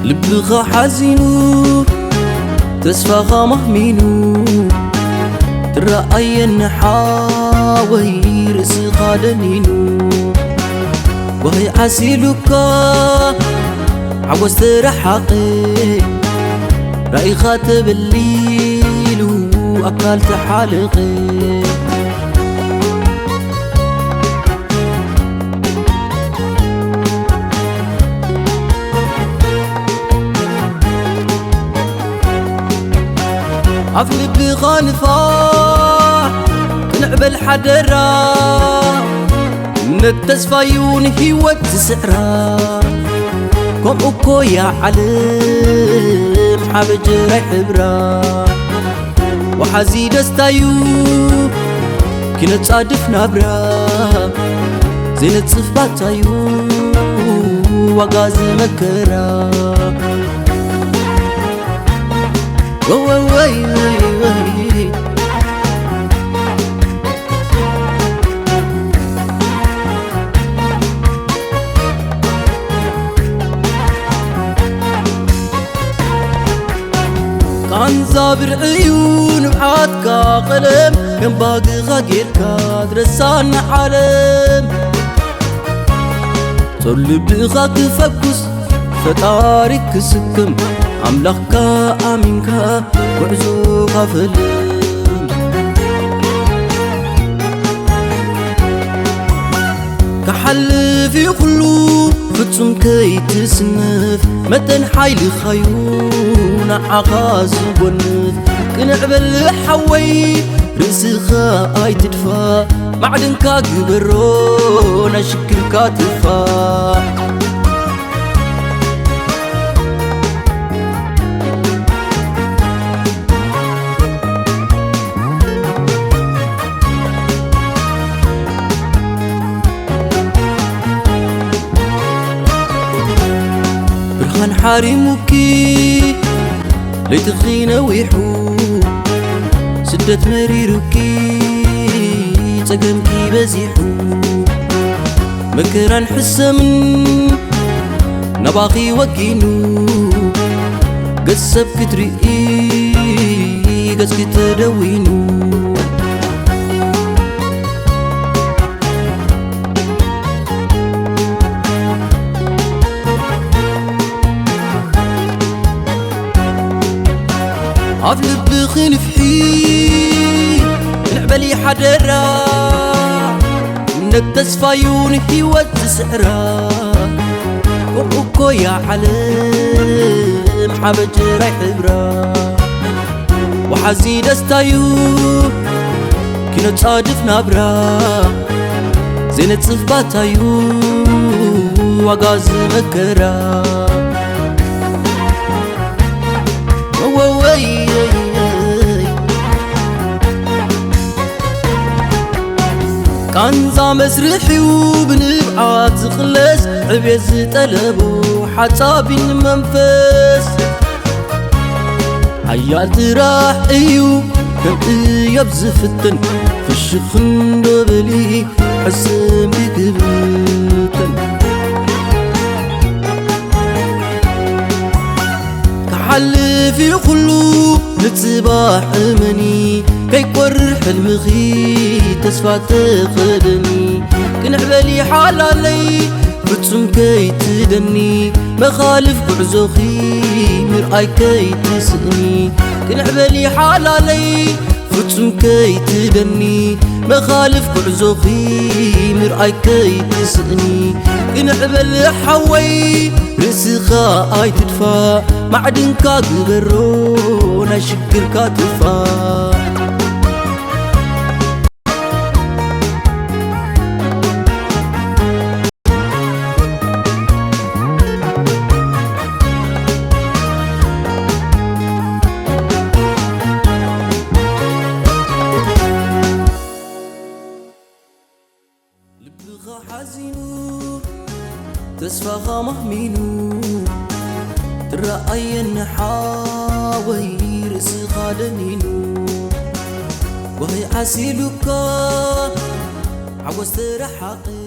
لبغا حزينو تسفاغا مهمينو ترأي النحاوي رسي خالنينو وهي عسيلوكا عوز ترحقي رأي خاتب الليل وأكال تحالقي عفلي بغانفاح كنعبل حدرا نتسفايون هيوت سعرا كم أكو يا علم حبج راي حبرا وحزي دستايو كنا تصادف نابرا زينة صفباتايو وغاز مكرا وي كان زابر عيون بعاتك قلم كان باقي غاقيلك درسان عالم طلب لغاك فكس فتارك سكم أملاك آمينك وعزو غافل كحل في خلو فتسم كي تسنف متن حيل خيون عغاز ونف كنعبل حوي رسي خاي تدفا معدن كاقبرون شكل كاتفا برهان حارموكي ليتخينا ويحو سدة مريروكي تقمكي بزيحو مكران حسمن نباقي وكينو قسب كتريقي قس كتدوينو عفلب بخنفحي نعبلي حدرا منك تسفايون هيوت سعرا وأكو يا علم حبج راي حبرا وحزي دستايو كنا تصادف نابرا زينة صفباتايو وغاز مكرا وي كان زام مسرحي وبنبعات زخلص عبيز طلبو حسابي المنفس عيال تراح ايو كم يبزفتن في الشخن دبلي حسن بقبتن كحل في خلو نتصباح مني كي كور حلمخي تسفى تخدني كنعبلي حالالي بتسم كي تدني مخالف بعزوخي مرأي كي تسقني كنعبلي حالالي بتسم كي تدني مخالف بعزوخي مرأي كي تسقني كنعبل حوي رسخا اي تدفى معدن كاقبرون شكر كاتفا قلبك حزين تسفى مهمينو ترأي النحاوي رأسي خالنينو وهي عسيلك عوز ترحقي